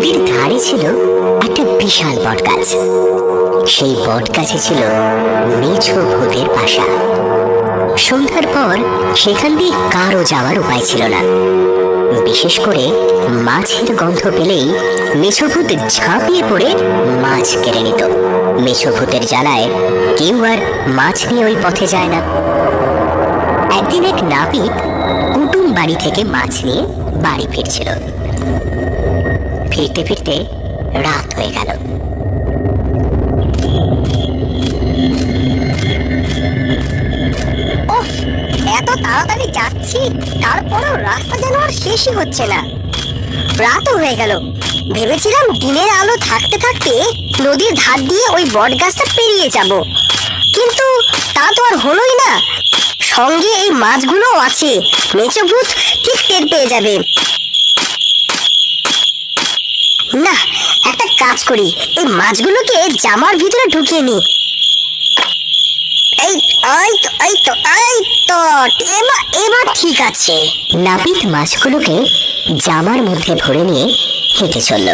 নদীর ধারে ছিল একটা বিশাল বটগাছ। সেই বটগাছে ছিল মেছো ভূতের বাসা। সন্ধ্যার পর সেখান দিয়ে কারো যাওয়ার উপায় ছিল না। বিশেষ করে মাছের গন্ধ পেলেই মেছো ভূত ঝাঁপিয়ে পড়ে মাছ কেড়ে নিত। মেছো ভূতের জ্বালায় কেউ আর মাছ নিয়ে ওই পথে যায় না। একদিন এক নাপিত কুটুম বাড়ি থেকে মাছ নিয়ে বাড়ি ফিরছিল। ফিরতে ফিরতে রাত হয়ে গেল। এত তাড়াতাড়ি যাচ্ছি, তারপরও রাস্তা যেন আর শেষই হচ্ছে না। রাতও হয়ে গেল। ভেবেছিলাম দিনের আলো থাকতে থাকতে নদীর ধার দিয়ে ওই বটগাছটা পেরিয়ে যাব, কিন্তু তা তো আর হলোই না। সঙ্গে এই মাছগুলোও আছে। মেছো ভূত ঠিক টের পেয়ে যাবে। না, একটা কাজ করি, এই মাছগুলোকে জামার ভিতরে ঢুকিয়ে নি। এবার ঠিক আছে। নাপিত মাছগুলোকে জামার মধ্যে ভরে নিয়ে হেঁটে চলল।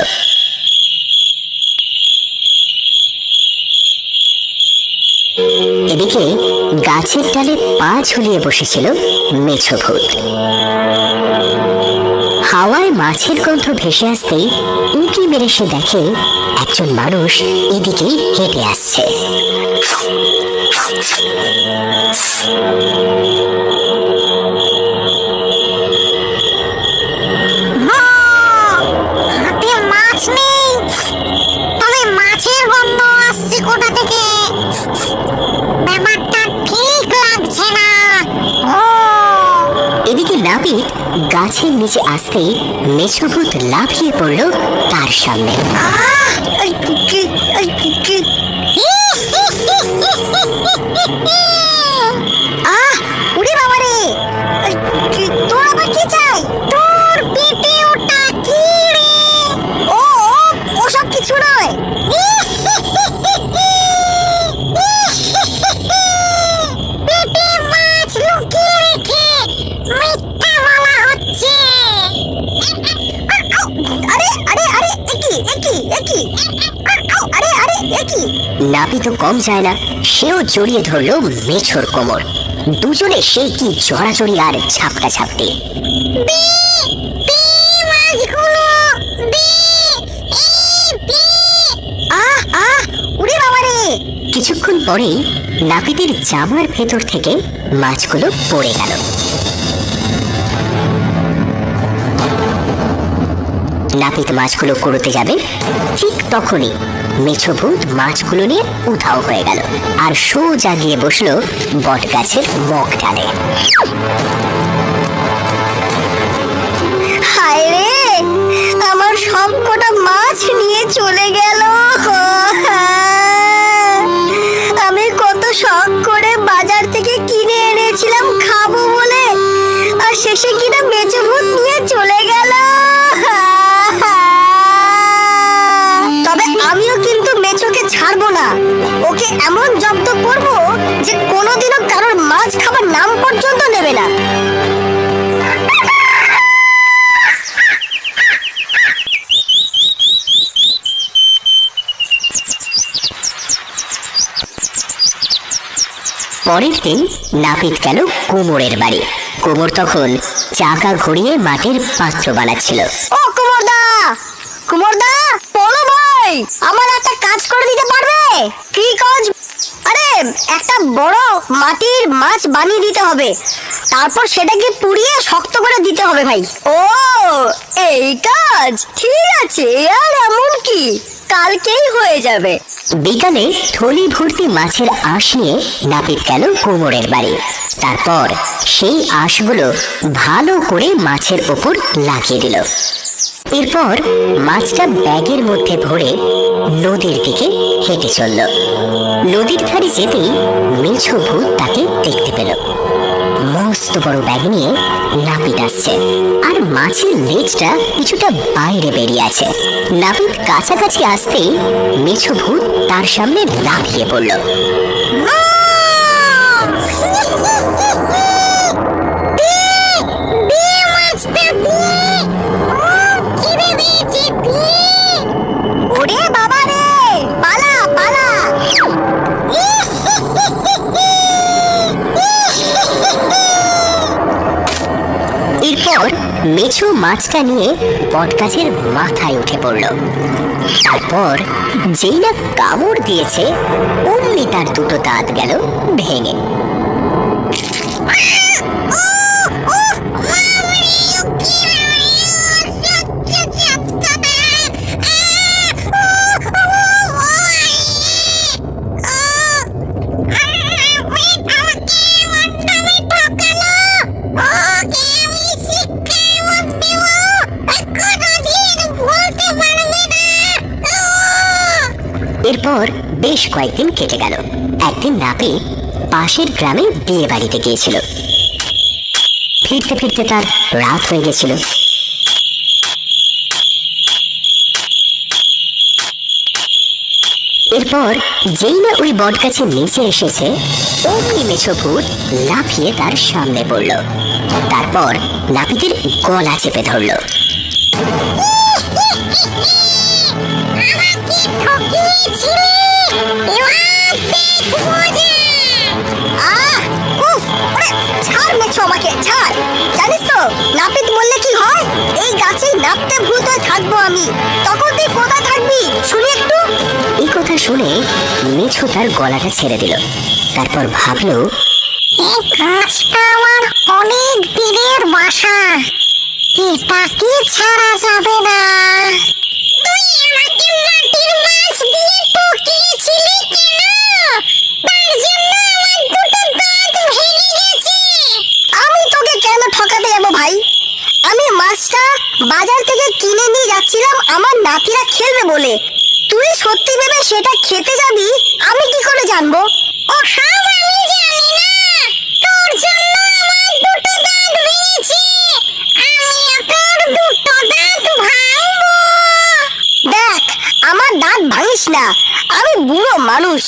এদিকে গাছের ডালে পা ঝুলিয়ে বসেছিল মেছো ভূত। হাওয়ায় মাছের গন্ধ ভেসে আসতেই উঁকি মেরে সে দেখে একজন মানুষ এদিকেই হেঁটে আসছে। হাতে মাছ নেই, তবে মাছের গন্ধ আসছে কোথা থেকে? ব্যাপারটা ঠিক লাগছে না। এদিকে নাপিত গাছের নিচে আসতেই মেছো ভূত লাফিয়ে পড়ল তার সামনে। ওরে বাবা রে, তোর আবার কি চাই? তোর পেটে ওটা কি রে? ওসব কিছু নয়। পেটে মাছ লুকিয়ে রেখে মিথ্যা বলা হচ্ছে। আরে আরে আরে, একই আরে আরে একই। নাপিত কম যায় না, সেও জড়িয়ে ধরল মেছোর কোমর। দুজনে সেই কি জড়াজড়ি আর ঝাপটা ঝাপটি। কিছুক্ষণ পরেই নাপিতের জামার ভেতর থেকে মাছগুলো পড়ে গেল। নাপিত মাছগুলো কুড়োতে যাবে, ঠিক তখনই মেছো ভূত মাছগুলো নিয়ে উধাও হয়ে গেল আর সোজা গিয়ে বসলো বট গাছের মুখ ডালে। হায় রে, আমার সব কটা মাছ নিয়ে চলে গেল। আমি কত শখ করে বাজার থেকে কিনে এনেছিলাম খাবো বলে, আর শেষে কিনা মেছো ভূত নিয়ে চলে গেল। তবে আমিও কিন্তু মেছোকে ছাড়বো না। ওকে এমন জব্দ করব যে কোনোদিনও কারোর মাছ খাবার নাম পর্যন্ত নেবে না। পরের দিন নাপিত গেল কুমোরের বাড়ি। কুমোর তখন চাকা ঘুরিয়ে মাটির পাত্র বানাচ্ছিল। ও কুমোরদা, কুমোরদা, বলো ভাই, আমার একটা কাজ করে দিতে পারবে? কি কাজ? আরে একটা বড় মাটির মাছ বানিয়ে দিতে হবে, তারপর সেটাকে পুড়িয়ে শক্ত করে দিতে হবে ভাই। ও, এই কাজ? ঠিক আছে, আর এমন কি, কালকেই হয়ে যাবে। বিকালে থলি ভর্তি মাছের আঁশ নিয়ে নাপিত গেল কুমোরের বাড়ি। তারপর সেই আঁশগুলো ভালো করে মাছের ওপর লাগিয়ে দিল। এরপর মাছটা ব্যাগের মধ্যে ভরে নদীর দিকে হেঁটে চলল। নদীর ধারে যেতেই মেছো ভূত তাকে দেখতে পেল। মস্ত বড় ব্যাগ নিয়ে নাপিত আসছে, আর মাছের লেজটা কিছুটা বাইরে বেরিয়ে আছে। নাপিত কাছাকাছি আসতেই মেছো ভূত তার সামনে লাফিয়ে পড়ল। মাছটা দিয়ে, খিদে পেয়েছে, মাছটা নিয়ে বটগাছের মাথায় উঠে পড়ল। তারপর যেই না কামড় দিয়েছে অমনি তার দুটো দাঁত গেল ভেঙে। এরপর বেশ কয়েকদিন কেটে গেল। একদিন নাপিত পাশের গ্রামে বিয়ে বাড়িতে গিয়েছিল। ফিরতে ফিরতে তার রাত হয়ে গেছিল। এরপর যেই না ওই বটগাছের নিচে এসেছে অমনি মেছো ভূত লাফিয়ে তার সামনে পড়ল। তারপর নাপিতের গলা চেপে ধরল। জানিস তো নাপিত বললে কি হয়? এই গাছে নাপতে ভূত হয়ে থাকবো আমি, তখন তুই কোথায় থাকবি শুনি একটু। এই কথা শুনে মেছো তার গলাটা ছেড়ে দিল। তারপর ভাবলো, এই গাছটা আমার অনেক দিনের বাসা, এটাকে ছাড়া যাবে না। তুই আমাকে মাটির মাছ দিয়ে ঠকিয়েছিলি কেন? তার জন্য আমার দুটো দাঁত ভেঙে গেছে। আমি তোকে কেন ঠকাতে যাবো ভাই? আমি মাছটা বাজার থেকে কিনে নিয়ে যাচ্ছিলাম আমার নাতিরা খেলবে বলে। তুই সত্যি ভেবে সেটা খেতে যাবি আমি কি করে জানবো? ও সব আমি জানি না। তোর জন্য আমার দুটো দাঁত ভেঙেছে, আমি তোর দুটো দাঁত ভাঙবো। দেখ, আমার দাঁত ভাঙিস না, আমি বুড়ো মানুষ।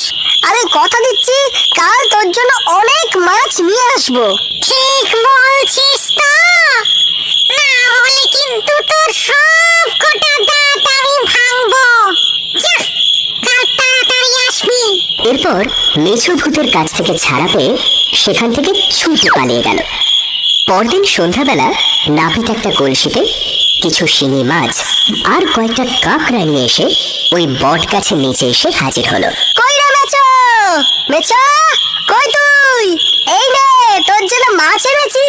আমি কথা দিচ্ছি কাল তোর জন্য অনেক মাছ নিয়ে আসবো। ঠিক বলছিস তো? না হলে কিন্তু তোর সব কটা দাঁত আমি ভাঙবো। যা, কাল তাড়াতাড়ি আসবি। এরপর মেছো ভূতের কাছ থেকে ছাড়া পেয়ে সেখান থেকে ছুটে পালিয়ে গেল। পরদিন সন্ধ্যাবেলা নাপিত একটা কলসিতে কিছু শিঙি মাছ আর কয়েকটা কাঁকড়া নিয়ে এসে ওই বট গাছের নিচে এসে হাজির হলো। কই রে মেছো? মেছো, কই তুই? এই নে, তোর জন্য মাছ এনেছি।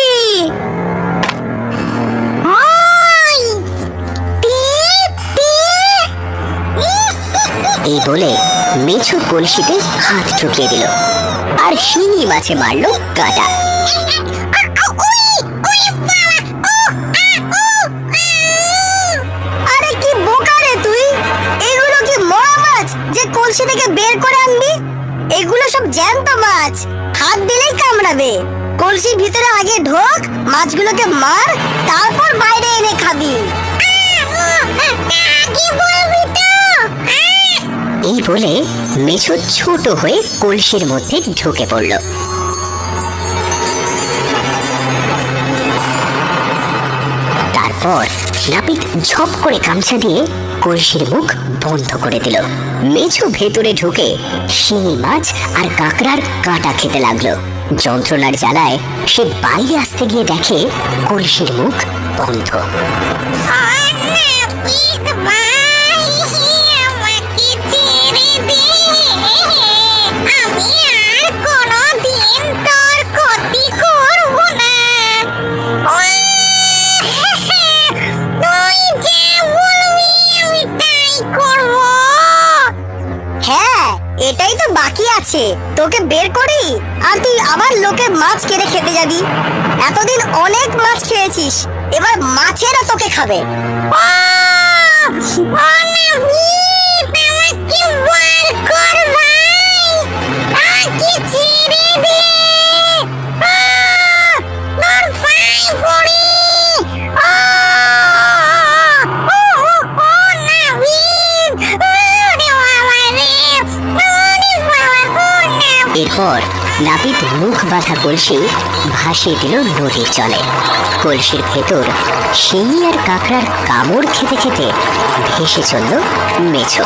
এই বলে মেছো কলসিতে হাত ঢুকিয়ে দিল আর শিঙি মাছে মারলো কাঁটা। আরে কি বোকা রে তুই! এগুলো কি মরা মাছ যে কলসি থেকে বের করে আনবি? এগুলো সব জ্যান্ত মাছ, হাত দিলেই কামড়াবে। কলসির ভিতরে আগে ঢোক, মাছগুলোকে মার, তারপর বাইরে এনে খাবি। কি বলবি তো? এই বলে মেছো ছোট হয়ে কলসির মধ্যে ঢুকে পড়ল। তারপর নাপিত ঝপ করে গামছা দিয়ে কলসির মুখ বন্ধ করে দিল। মেছো ভেতরে ঢুকে শিঙি মাছ আর কাঁকড়ার কাঁটা খেতে লাগলো। যন্ত্রণার জ্বালায় সে বাইরে আসতে গিয়ে দেখে কলসির মুখ বন্ধ। এটাই তো বাকি আছে, তোকে বের করি আর তুই আবার লোকের মাছ কেড়ে খেতে যাবি। এতদিন অনেক মাছ খেয়েছিস, এবার মাছেরা তোকে খাবে। এরপর নাপিত মুখ বাঁধা কলসি ভাসিয়ে দিল নদীর জলে। কলসির ভেতর শিঙি আর কাঁকড়ার কামড় খেতে খেতে ভেসে চলল মেছো।